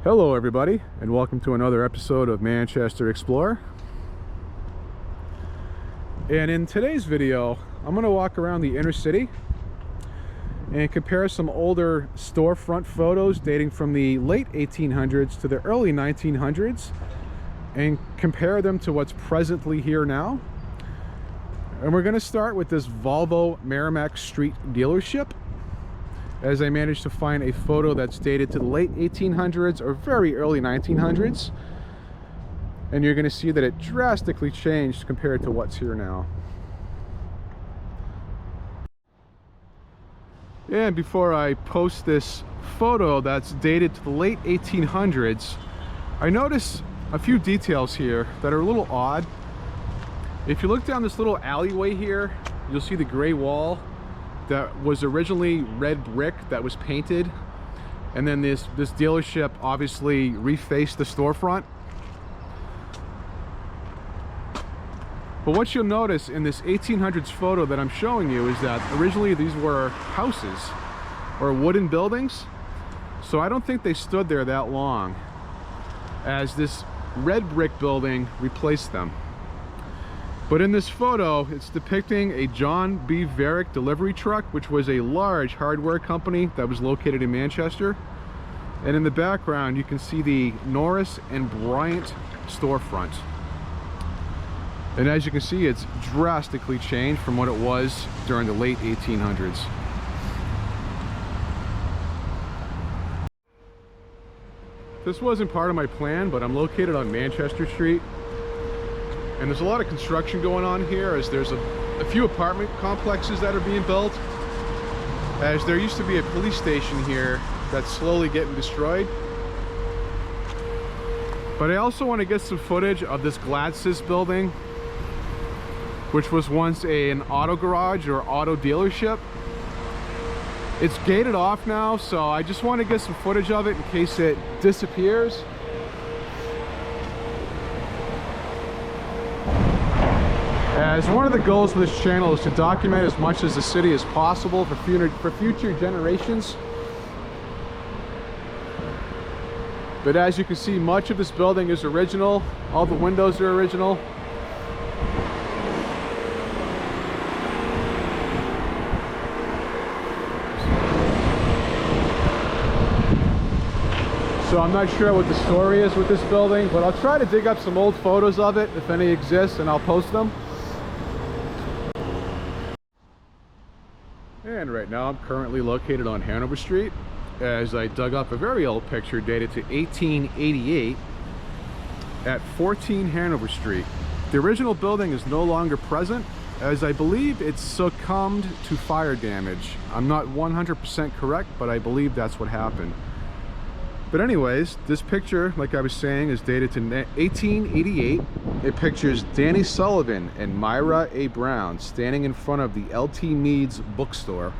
Hello everybody, and welcome to another episode of Manchester Explorer. And in today's video, I'm going to walk around the inner city and compare some older storefront photos dating from the late 1800s to the early 1900s and compare them to what's presently here now. And we're going to start with this Volvo Merrimack Street dealership, as I managed to find a photo that's dated to the late 1800s or very early 1900s. And you're going to see that it drastically changed compared to what's here now. And before I post this photo that's dated to the late 1800s, I noticed a few details here that are a little odd. If you look down this little alleyway here, you'll see the gray wall that was originally red brick that was painted, and then this dealership obviously refaced the storefront. But what you'll notice in this 1800s photo that I'm showing you is that originally these were houses or wooden buildings, so I don't think they stood there that long, as this red brick building replaced them. But in this photo, it's depicting a John B. Varick delivery truck, which was a large hardware company that was located in Manchester. And in the background, you can see the Norris and Bryant storefront. And as you can see, it's drastically changed from what it was during the late 1800s. This wasn't part of my plan, but I'm located on Manchester Street. And there's a lot of construction going on here, as there's a few apartment complexes that are being built, as there used to be a police station here that's slowly getting destroyed. But I also want to get some footage of this Gladys building, which was once an auto garage or auto dealership. It's gated off now, so I just want to get some footage of it in case it disappears. As one of the goals of this channel is to document as much as the city as possible for future generations. But as you can see, much of this building is original. All the windows are original. So I'm not sure what the story is with this building, but I'll try to dig up some old photos of it, if any exist, and I'll post them. And right now I'm currently located on Hanover Street, as I dug up a very old picture dated to 1888 at 14 Hanover Street. The original building is no longer present, as I believe it succumbed to fire damage. I'm not 100% correct, but I believe that's what happened. But anyways, this picture, like I was saying, is dated to 1888. It pictures Danny Sullivan and Myra A. Brown standing in front of the L.T. Mead's bookstore.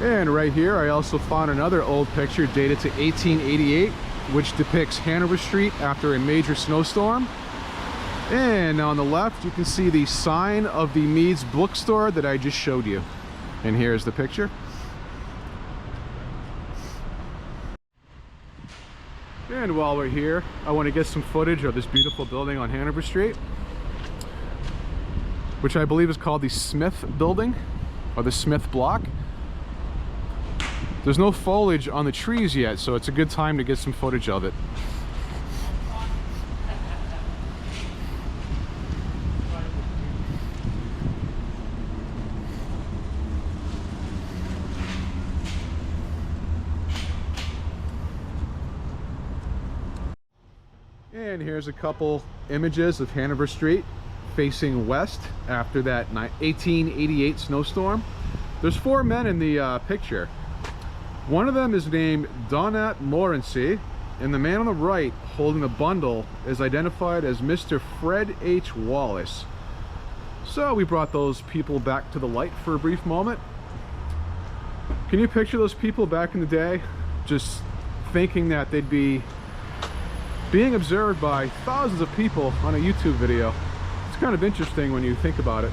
And right here, I also found another old picture dated to 1888, which depicts Hanover Street after a major snowstorm. And on the left, you can see the sign of the Mead's bookstore that I just showed you. And here's the picture. And while we're here, I want to get some footage of this beautiful building on Hanover Street, which I believe is called the Smith Building, or the Smith Block. There's no foliage on the trees yet, so it's a good time to get some footage of it. And here's a couple images of Hanover Street facing west after that 1888 snowstorm. There's four men in the picture. One of them is named Donat Lawrency, and the man on the right holding the bundle is identified as Mr. Fred H. Wallace. So we brought those people back to the light for a brief moment. Can you picture those people back in the day just thinking that they'd be being observed by thousands of people on a YouTube video? It's kind of interesting when you think about it.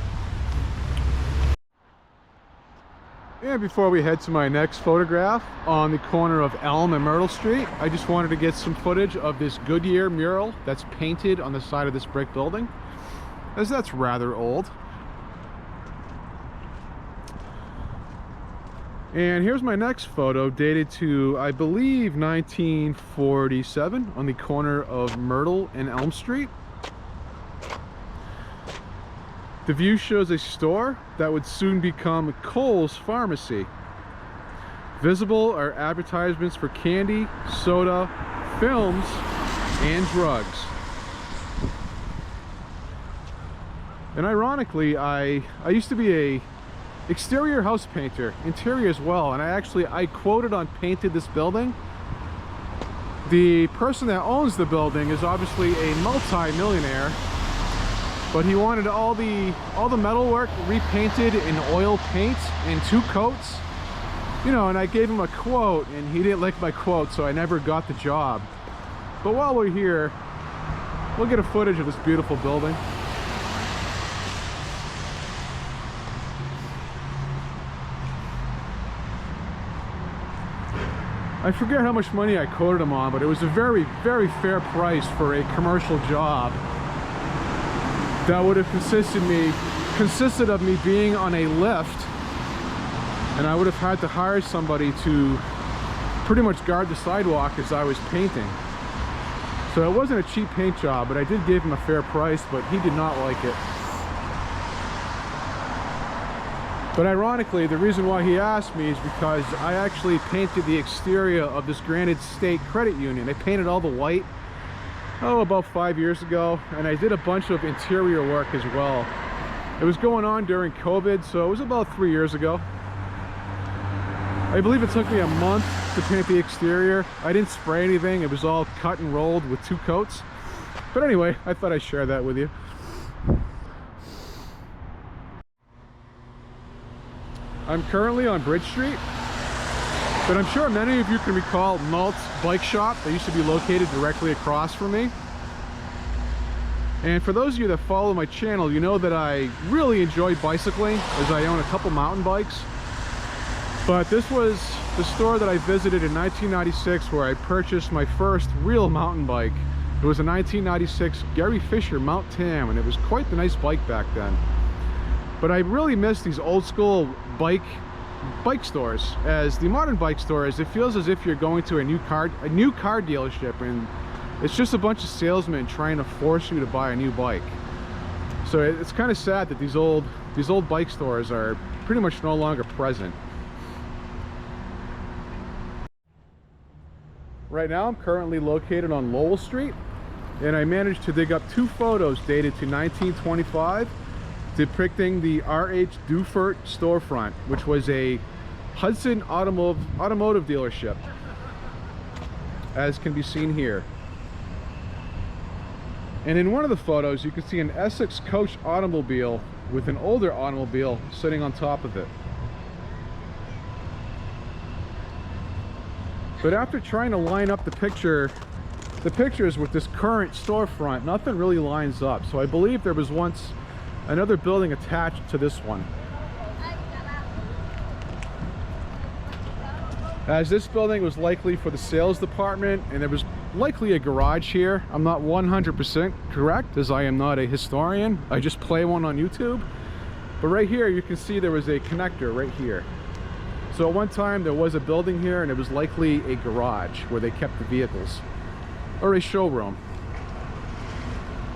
And before we head to my next photograph on the corner of Elm and Myrtle Street, I just wanted to get some footage of this Goodyear mural that's painted on the side of this brick building, as that's rather old. And here's my next photo, dated to, I believe, 1947, on the corner of Myrtle and Elm Street. The view shows a store that would soon become Kohl's Pharmacy. Visible are advertisements for candy, soda, films, and drugs. And ironically, I used to be a exterior house painter, interior as well, and I quoted on painted this building. The person that owns the building is obviously a multi-millionaire, but he wanted all the metalwork repainted in oil paint in 2 coats, you know, and I gave him a quote and he didn't like my quote, so I never got the job. But while we're here, we'll get a footage of this beautiful building. I forget how much money I quoted him on, but it was a very, very fair price for a commercial job that would have consisted of me being on a lift, and I would have had to hire somebody to pretty much guard the sidewalk as I was painting. So it wasn't a cheap paint job, but I did give him a fair price, but he did not like it. But ironically, the reason why he asked me is because I actually painted the exterior of this Granite State Credit Union. I painted all the white, about 5 years ago, and I did a bunch of interior work as well. It was going on during COVID, so it was about 3 years ago. I believe it took me a month to paint the exterior. I didn't spray anything, it was all cut and rolled with 2 coats. But anyway, I thought I'd share that with you. I'm currently on Bridge Street, but I'm sure many of you can recall Malt's bike shop that used to be located directly across from me. And for those of you that follow my channel, you know that I really enjoy bicycling, as I own a couple mountain bikes. But this was the store that I visited in 1996, where I purchased my first real mountain bike. It was a 1996 Gary Fisher Mount Tam, and it was quite the nice bike back then. But I really miss these old school bike stores. As the modern bike stores, it feels as if you're going to a new car dealership, and it's just a bunch of salesmen trying to force you to buy a new bike. So it's kind of sad that these old bike stores are pretty much no longer present. Right now I'm currently located on Lowell Street, and I managed to dig up 2 photos dated to 1925 depicting the R.H. Dufert storefront, which was a Hudson automotive dealership, as can be seen here. And in one of the photos you can see an Essex coach automobile with an older automobile sitting on top of it. But after trying to line up the pictures with this current storefront, nothing really lines up. So I believe there was once another building attached to this one, as this building was likely for the sales department, and there was likely a garage here. I'm not 100% correct, as I am not a historian. I just play one on YouTube. But right here you can see there was a connector right here. So at one time there was a building here, and it was likely a garage where they kept the vehicles, or a showroom.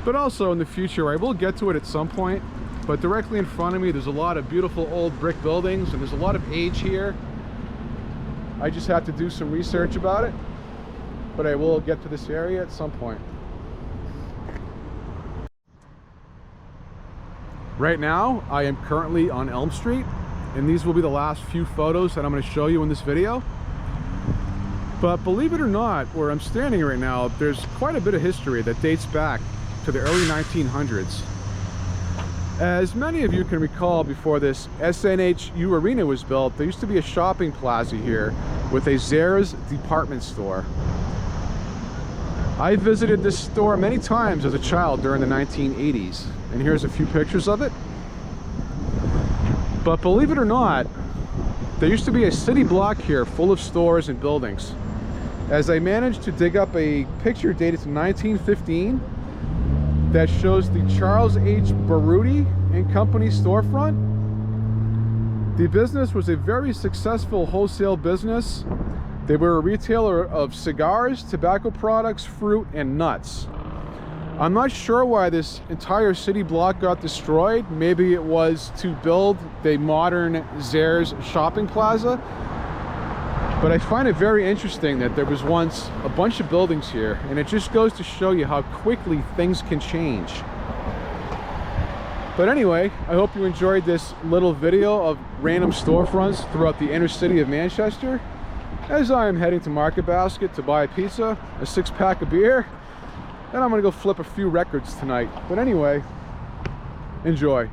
But also in the future, I will get to it at some point, but directly in front of me there's a lot of beautiful old brick buildings, and there's a lot of age here. I just have to do some research about it, but I will get to this area at some point. Right now I am currently on Elm Street, and these will be the last few photos that I'm going to show you in this video. But believe it or not, where I'm standing right now, there's quite a bit of history that dates back to the early 1900s. As many of you can recall, before this SNHU arena was built, there used to be a shopping plaza here with a Zehrs department store. I visited this store many times as a child during the 1980s, and here's a few pictures of it. But believe it or not, There used to be a city block here full of stores and buildings. As I managed to dig up a picture dated to 1915 that shows the Charles H. Baruti and Company storefront. The business was a very successful wholesale business. They were a retailer of cigars, tobacco products, fruit, and nuts. I'm not sure why this entire city block got destroyed. Maybe it was to build the modern Zayre's shopping plaza. But I find it very interesting that there was once a bunch of buildings here, and it just goes to show you how quickly things can change. But anyway, I hope you enjoyed this little video of random storefronts throughout the inner city of Manchester, as I am heading to Market Basket to buy a pizza, a 6-pack of beer, and I'm gonna go flip a few records tonight. But anyway, enjoy.